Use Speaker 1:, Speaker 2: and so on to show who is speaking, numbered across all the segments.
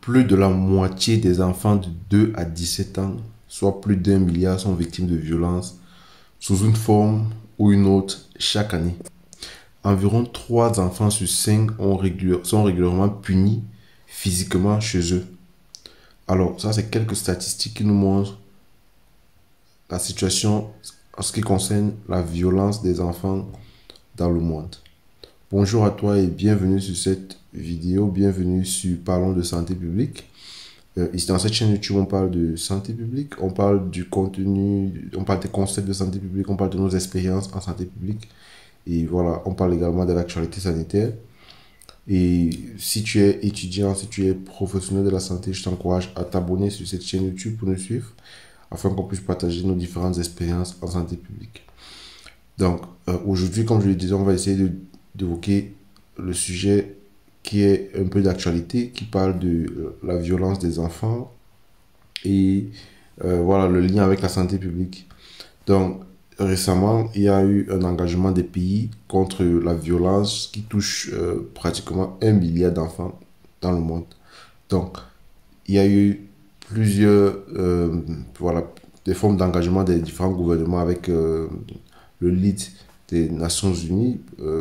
Speaker 1: Plus de la moitié des enfants de 2 à 17 ans, soit plus d'un milliard, sont victimes de violences sous une forme ou une autre chaque année. Environ 3 enfants sur 5 sont régulièrement punis physiquement chez eux. Alors, ça, c'est quelques statistiques qui nous montrent la situation en ce qui concerne la violence des enfants dans le monde. Bonjour à toi et bienvenue sur cette vidéo, bienvenue sur Parlons de santé publique. Ici dans cette chaîne YouTube, on parle de santé publique, on parle du contenu, on parle des concepts de santé publique, on parle de nos expériences en santé publique. Et voilà, on parle également de l'actualité sanitaire. Et si tu es étudiant, si tu es professionnel de la santé, je t'encourage à t'abonner sur cette chaîne YouTube pour nous suivre, afin qu'on puisse partager nos différentes expériences en santé publique. Donc, aujourd'hui, comme je le disais, on va essayer d'évoquer le sujet qui est un peu d'actualité, qui parle de la violence des enfants et voilà le lien avec la santé publique. Donc, récemment, il y a eu un engagement des pays contre la violence qui touche pratiquement un milliard d'enfants dans le monde. Donc, il y a eu plusieurs voilà, des formes d'engagement des différents gouvernements avec le lead des Nations Unies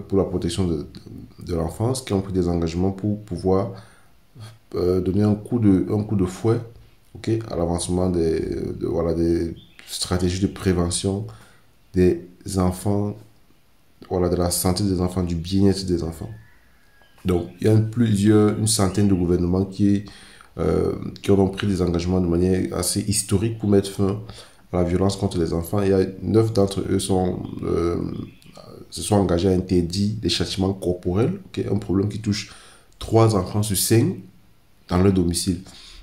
Speaker 1: pour la protection de l'enfance qui ont pris des engagements pour pouvoir donner un coup de fouet, okay, à l'avancement voilà, des stratégies de prévention des enfants, voilà, de la santé des enfants, du bien-être des enfants. Donc, il y a une centaine de gouvernements qui ont pris des engagements de manière assez historique pour mettre fin à la violence contre les enfants. Il y a 9 d'entre eux se sont engagés à interdire les châtiments corporels, okay, un problème qui touche 3 enfants sur 5 dans leur domicile.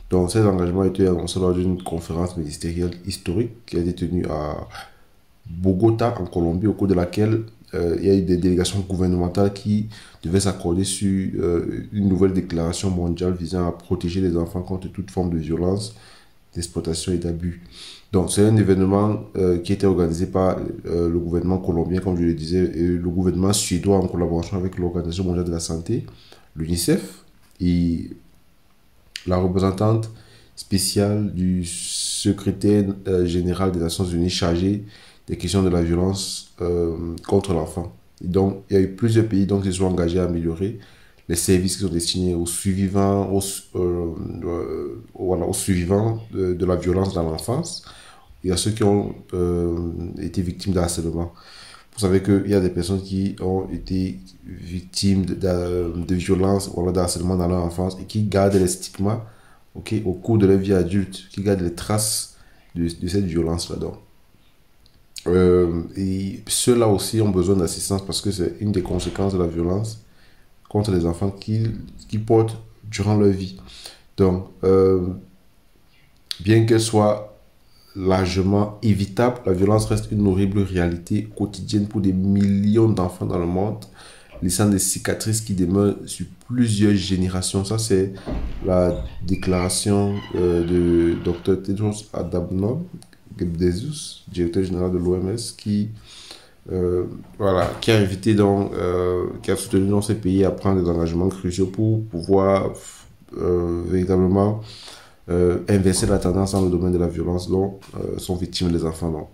Speaker 1: Donc, ces engagements ont été annoncés lors d'une conférence ministérielle historique qui a été tenue à Bogota, en Colombie, au cours de laquelle il y a eu des délégations gouvernementales qui devaient s'accorder sur une nouvelle déclaration mondiale visant à protéger les enfants contre toute forme de violence, d'exploitation et d'abus. Donc, c'est un événement qui a été organisé par le gouvernement colombien, comme je le disais, et le gouvernement suédois en collaboration avec l'Organisation mondiale de la santé, l'UNICEF, et la représentante spéciale du secrétaire général des Nations Unies chargée des questions de la violence contre l'enfant. Donc, il y a eu plusieurs pays qui se sont engagés à améliorer les services qui sont destinés aux survivants, voilà, aux survivants de la violence dans l'enfance et à ceux qui ont été victimes de harcèlement. Vous savez qu'il y a des personnes qui ont été victimes de violences ou de harcèlement dans leur enfance et qui gardent les stigmas, okay, au cours de leur vie adulte, qui gardent les traces de cette violence-là. Et ceux-là aussi ont besoin d'assistance parce que c'est une des conséquences de la violence contre les enfants qui portent durant leur vie. Donc, bien qu'elle soit largement évitable, la violence reste une horrible réalité quotidienne pour des millions d'enfants dans le monde, laissant des cicatrices qui demeurent sur plusieurs générations. Ça, c'est la déclaration de Dr. Tedros Adhanom Ghebreyesus, directeur général de l'OMS, voilà, qui a invité qui a soutenu dans ces pays à prendre des engagements cruciaux pour pouvoir véritablement inverser la tendance dans le domaine de la violence dont sont victimes les enfants. Donc,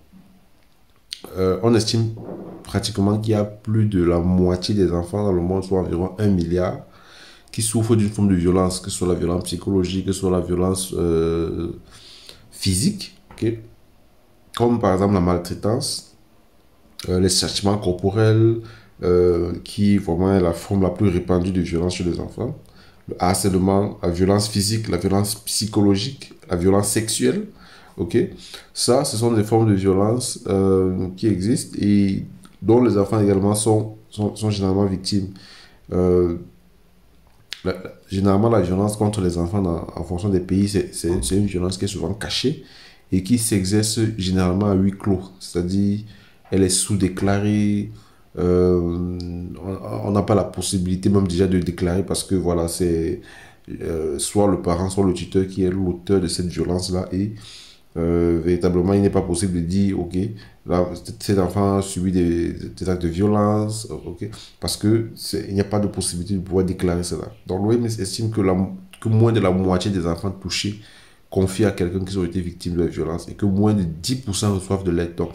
Speaker 1: on estime pratiquement qu'il y a plus de la moitié des enfants dans le monde, soit environ un milliard, qui souffrent d'une forme de violence, que ce soit la violence psychologique, que ce soit la violence physique, okay? Comme par exemple la maltraitance, les châtiments corporels, qui vraiment est la forme la plus répandue de violence chez les enfants, le harcèlement, la violence physique, la violence psychologique, la violence sexuelle, ok? Ça, ce sont des formes de violence qui existent et dont les enfants également sont généralement victimes. Euh, Généralement, la violence contre les enfants en fonction des pays, c'est une violence qui est souvent cachée et qui s'exerce généralement à huis clos. C'est-à-dire, elle est sous-déclarée. On n'a pas la possibilité même déjà de déclarer parce que voilà, c'est soit le parent, soit le tuteur qui est l'auteur de cette violence-là et véritablement, il n'est pas possible de dire, ok, là, cet enfant a subi des actes de violence, ok, parce que il n'y a pas de possibilité de pouvoir déclarer cela. Donc, l'OMS estime que que moins de la moitié des enfants touchés confient à quelqu'un qu'ils ont été victimes de violence et que moins de 10% reçoivent de l'aide. Donc,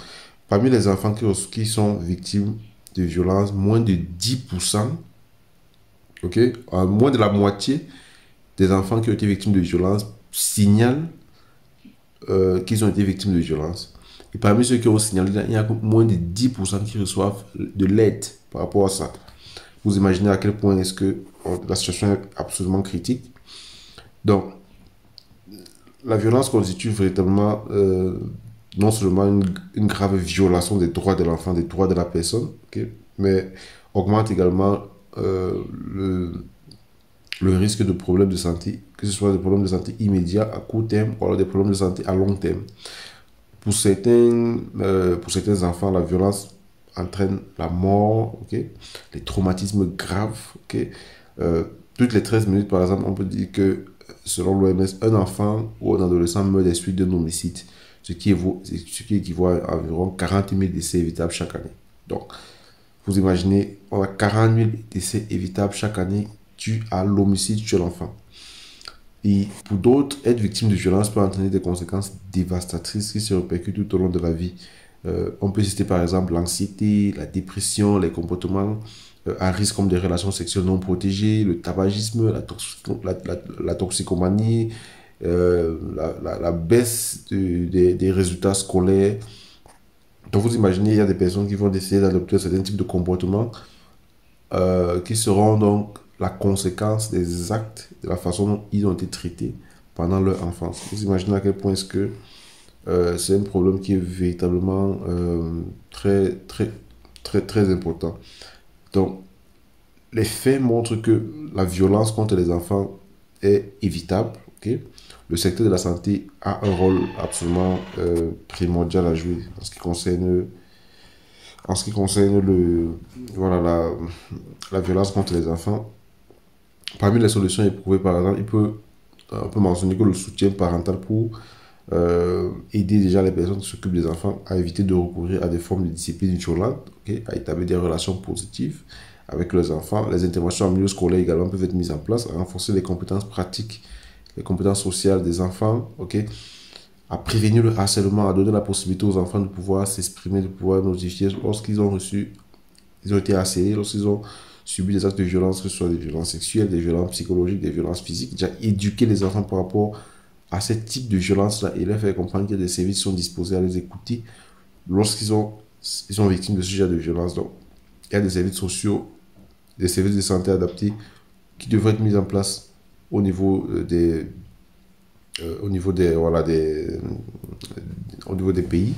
Speaker 1: parmi les enfants qui sont victimes de violence, moins de 10%, ok, moins de la moitié des enfants qui ont été victimes de violence signalent qu'ils ont été victimes de violence. Et parmi ceux qui ont signalé, il y a moins de 10% qui reçoivent de l'aide par rapport à ça. Vous imaginez à quel point est-ce que la situation est absolument critique. Donc, la violence constitue véritablement non seulement une grave violation des droits de l'enfant, des droits de la personne, okay, mais augmente également le risque de problèmes de santé, que ce soit des problèmes de santé immédiats à court terme ou alors des problèmes de santé à long terme. Pour certains enfants, la violence entraîne la mort, okay, les traumatismes graves. Okay. Toutes les 13 minutes, par exemple, on peut dire que, selon l'OMS, un enfant ou un adolescent meurt des suites d'un homicide, ce qui équivaut à environ 40 000 décès évitables chaque année. Donc, vous imaginez, on a 40 000 décès évitables chaque année dus à l'homicide chez l'enfant. Et pour d'autres, être victime de violence peut entraîner des conséquences dévastatrices qui se répercutent tout au long de la vie. On peut citer par exemple l'anxiété, la dépression, les comportements à risque comme des relations sexuelles non protégées, le tabagisme, la toxicomanie, la baisse des résultats scolaires. Donc vous imaginez, il y a des personnes qui vont essayer d'adopter certains types de comportements qui seront donc la conséquence des actes, de la façon dont ils ont été traités pendant leur enfance. Vous imaginez à quel point est-ce que c'est un problème qui est véritablement très important. Donc, les faits montrent que la violence contre les enfants est évitable. Okay? Le secteur de la santé a un rôle absolument primordial à jouer en ce qui concerne la violence contre les enfants. Parmi les solutions éprouvées, par exemple, on peut mentionner que le soutien parental pour aider déjà les personnes qui s'occupent des enfants à éviter de recourir à des formes de discipline violente, okay, à établir des relations positives avec leurs enfants. Les interventions en milieu scolaire également peuvent être mises en place, à renforcer les compétences pratiques, les compétences sociales des enfants, okay, à prévenir le harcèlement, à donner la possibilité aux enfants de pouvoir s'exprimer, de pouvoir notifier lorsqu'ils ont été harcelés, lorsqu'ils ont subi des actes de violence, que ce soit des violences sexuelles, des violences psychologiques, des violences physiques. Déjà éduquer les enfants par rapport à ce type de violence-là et leur faire comprendre qu'il y a des services qui sont disposés à les écouter lorsqu'ils sont victimes de ce genre de violence. Donc, il y a des services sociaux, des services de santé adaptés qui devraient être mis en place au niveau au niveau des pays.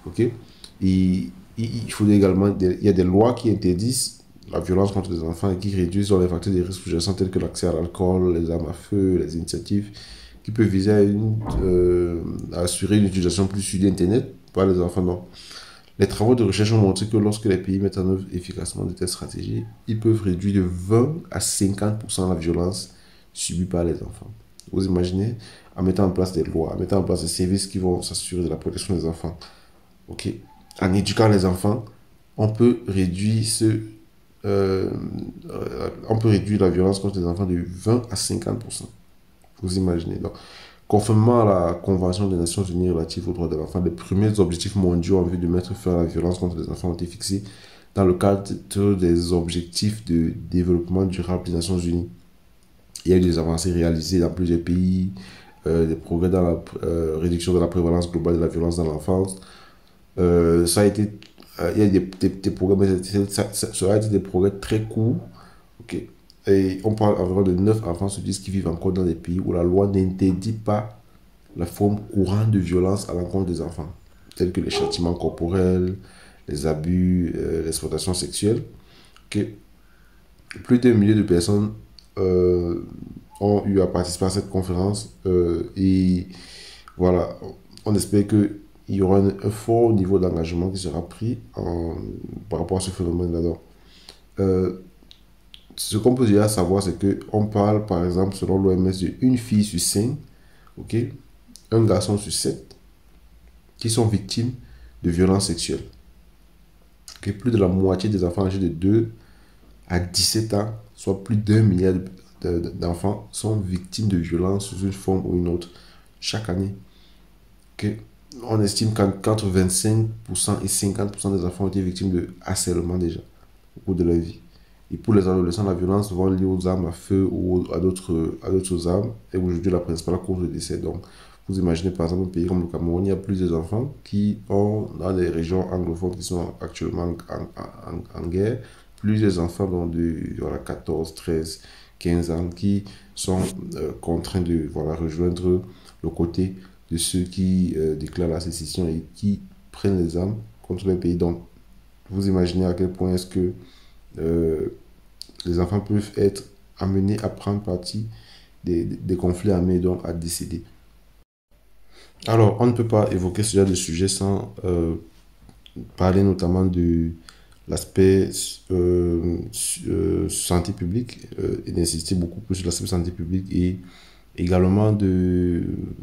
Speaker 1: Okay? Et il faut également, il y a des lois qui interdisent la violence contre les enfants et qui réduisent les facteurs de risque sous-jacents tels que l'accès à l'alcool, les armes à feu, les initiatives qui peuvent viser à assurer une utilisation plus sûre d'Internet par les enfants. Donc, les travaux de recherche ont montré que lorsque les pays mettent en œuvre efficacement de telles stratégies, ils peuvent réduire de 20 à 50% la violence subie par les enfants. Vous imaginez, en mettant en place des lois, en mettant en place des services qui vont s'assurer de la protection des enfants. Okay. En éduquant les enfants, on peut réduire la violence contre les enfants de 20 à 50%. Vous imaginez. Donc, conformément à la Convention des Nations Unies relative aux droits de l'enfant, les premiers objectifs mondiaux en vue de mettre fin à la violence contre les enfants ont été fixés dans le cadre des objectifs de développement durable des Nations Unies. Il y a eu des avancées réalisées dans plusieurs pays, des progrès dans la réduction de la prévalence globale de la violence dans l'enfance. Ça a été, il y a des progrès, mais ça a été des progrès très courts. Okay. Et on parle environ de 9 enfants sur 10 qui vivent encore dans des pays où la loi n'interdit pas la forme courante de violence à l'encontre des enfants, tels que les châtiments corporels, les abus, l'exploitation sexuelle. Okay. Plus d'un millier de personnes ont eu à participer à cette conférence et voilà, on espère qu'il y aura un fort niveau d'engagement qui sera pris par rapport à ce phénomène-là. Ce qu'on peut déjà savoir, c'est qu'on parle, par exemple, selon l'OMS, d'une fille sur 5, okay, un garçon sur 7, qui sont victimes de violences sexuelles. Okay, plus de la moitié des enfants âgés de 2 à 17 ans, soit plus d'1 milliard d'enfants sont victimes de violences sous une forme ou une autre chaque année. Ok. On estime qu'entre 25% et 50% des enfants ont été victimes de harcèlement déjà au cours de leur vie. Et pour les adolescents, la violence souvent liée aux armes à feu ou à d'autres armes est aujourd'hui la principale cause de décès. Donc, vous imaginez par exemple un pays comme le Cameroun, il y a plusieurs enfants qui ont, dans les régions anglophones qui sont actuellement en guerre, plusieurs enfants de voilà, 14, 13, 15 ans qui sont contraints de voilà, rejoindre le côté de ceux qui déclarent la sécession et qui prennent les armes contre le pays. Donc, vous imaginez à quel point est-ce que euh, les enfants peuvent être amenés à prendre parti des conflits armés, donc à décéder. Alors, on ne peut pas évoquer ce genre de sujet sans parler notamment de l'aspect santé publique et d'insister beaucoup plus sur l'aspect santé publique et également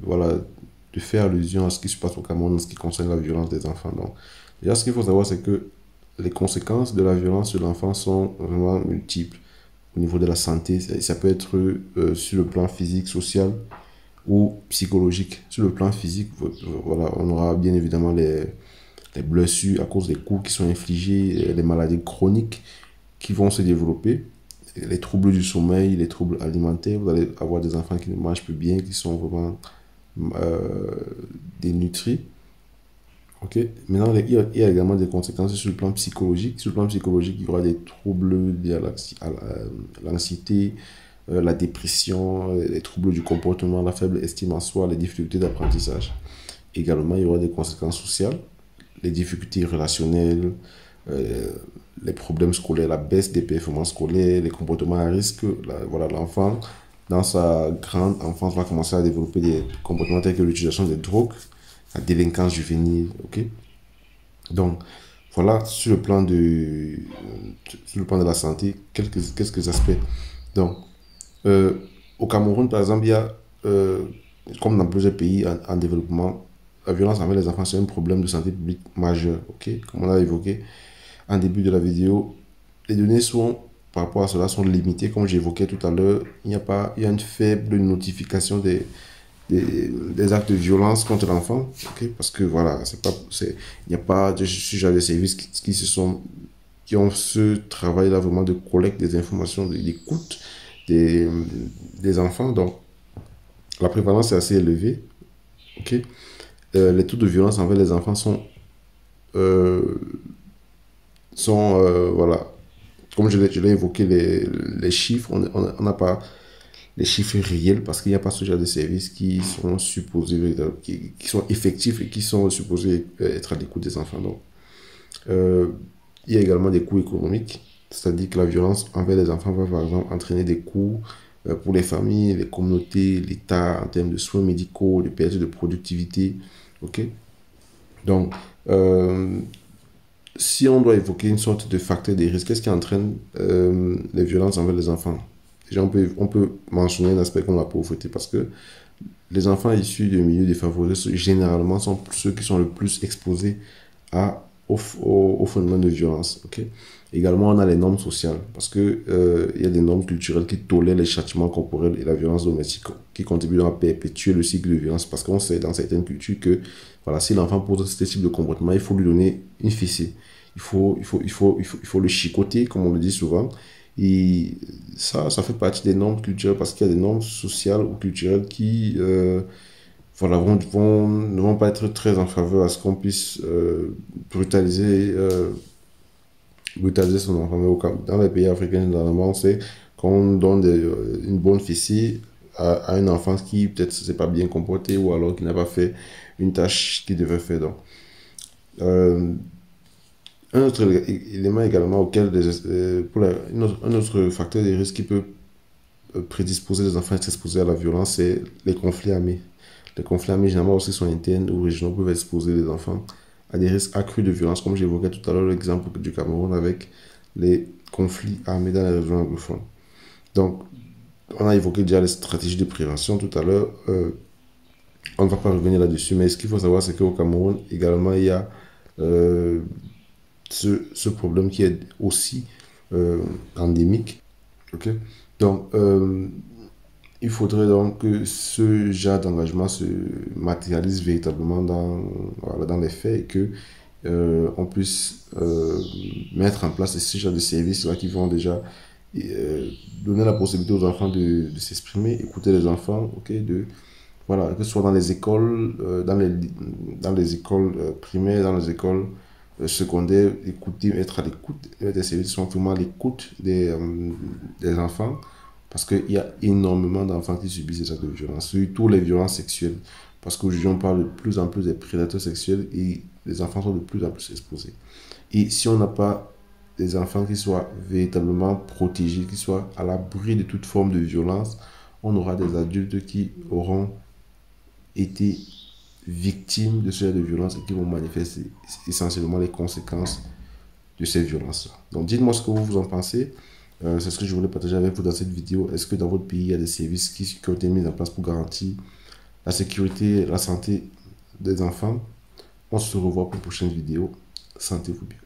Speaker 1: voilà, de faire allusion à ce qui se passe au Cameroun en ce qui concerne la violence des enfants. Donc, déjà, ce qu'il faut savoir, c'est que les conséquences de la violence sur l'enfant sont vraiment multiples au niveau de la santé. Ça peut être sur le plan physique, social ou psychologique. Sur le plan physique, voilà, on aura bien évidemment les blessures à cause des coups qui sont infligés, les maladies chroniques qui vont se développer, les troubles du sommeil, les troubles alimentaires. Vous allez avoir des enfants qui ne mangent plus bien, qui sont vraiment euh, dénutris. Ok. Maintenant, il y a également des conséquences sur le plan psychologique. Sur le plan psychologique, il y aura des troubles liés à l'anxiété, la dépression, les troubles du comportement, la faible estime en soi, les difficultés d'apprentissage. Également, il y aura des conséquences sociales, les difficultés relationnelles, euh, les problèmes scolaires, la baisse des performances scolaires, les comportements à risque. Voilà, l'enfant, dans sa grande enfance, va commencer à développer des comportements tels que l'utilisation des drogues, la délinquance juvénile. Ok. Donc, voilà, sur le plan de la santé, quelques aspects. Donc, euh, au Cameroun, par exemple, il y a, comme dans plusieurs pays en développement, la violence envers les enfants, c'est un problème de santé publique majeur. Ok. Comme on l'a évoqué en début de la vidéo, les données par rapport à cela sont limitées. Comme j'évoquais tout à l'heure, il y a une faible notification des actes de violence contre l'enfant, ok. Parce que voilà, il n'y a pas de sujet de services qui ont ce travail-là vraiment de collecte des informations, d'écoute des, des enfants. Donc, la prévalence est assez élevée, ok. Les taux de violence envers les enfants euh, voilà, comme je l'ai évoqué, les chiffres, on n'a pas les chiffres réels parce qu'il n'y a pas ce genre de services qui sont supposés, qui sont effectifs et qui sont supposés être à l'écoute des enfants. Donc, euh, il y a également des coûts économiques, c'est-à-dire que la violence envers les enfants va par exemple entraîner des coûts pour les familles, les communautés, l'État en termes de soins médicaux, de perte de productivité. Ok. Donc, si on doit évoquer une sorte de facteur de risque, qu'est-ce qui entraîne les violences envers les enfants? Déjà, on peut mentionner un aspect comme la pauvreté, parce que les enfants issus de milieux défavorisés, généralement, sont ceux qui sont le plus exposés au phénomène de violence. Ok. Également, on a les normes sociales, parce que il y a des normes culturelles qui tolèrent les châtiments corporels et la violence domestique, qui contribuent à perpétuer le cycle de violence, parce qu'on sait dans certaines cultures que voilà, si l'enfant pose ce type de comportement, il faut lui donner une fessée. Il faut le chicoter, comme on le dit souvent. Et ça fait partie des normes culturelles parce qu'il y a des normes sociales ou culturelles qui voilà, ne vont pas être très en faveur à ce qu'on puisse brutaliser son enfant. Mais dans les pays africains, généralement, c'est qu'on donne une bonne fessée à un enfant qui peut-être ne s'est pas bien comporté ou alors qui n'a pas fait une tâche qu'il devait faire. Donc, euh, un autre élément également un autre facteur de risque qui peut prédisposer les enfants à être exposés à la violence, c'est les conflits armés. Les conflits armés, généralement aussi sont internes ou régionaux, peuvent exposer les enfants à des risques accrus de violence, comme j'évoquais tout à l'heure l'exemple du Cameroun avec les conflits armés dans les régions anglophones. Donc, on a évoqué déjà les stratégies de prévention tout à l'heure. On ne va pas revenir là-dessus, mais ce qu'il faut savoir, c'est qu'au Cameroun, également, il y a euh, ce problème qui est aussi endémique. Ok. Donc, il faudrait donc que ce genre d'engagement se matérialise véritablement dans, voilà, dans les faits et que on puisse mettre en place ce genre de services-là qui vont déjà euh, donner la possibilité aux enfants de s'exprimer, écouter les enfants, ok, voilà, que ce soit dans les écoles, dans les écoles primaires, dans les écoles secondaires, écouter, être à l'écoute, des services sont vraiment à l'écoute des enfants, parce qu'il y a énormément d'enfants qui subissent ces actes de violence, surtout les violences sexuelles, parce qu'aujourd'hui on parle de plus en plus des prédateurs sexuels et les enfants sont de plus en plus exposés. Et si on n'a pas des enfants qui soient véritablement protégés, qui soient à l'abri de toute forme de violence, on aura des adultes qui auront été victimes de ce genre de violence et qui vont manifester essentiellement les conséquences de ces violences-là. Donc dites-moi ce que vous en pensez. C'est ce que je voulais partager avec vous dans cette vidéo. Est-ce que dans votre pays, il y a des services qui ont été mis en place pour garantir la sécurité, la santé des enfants? On se revoit pour une prochaine vidéo. Sentez-vous bien.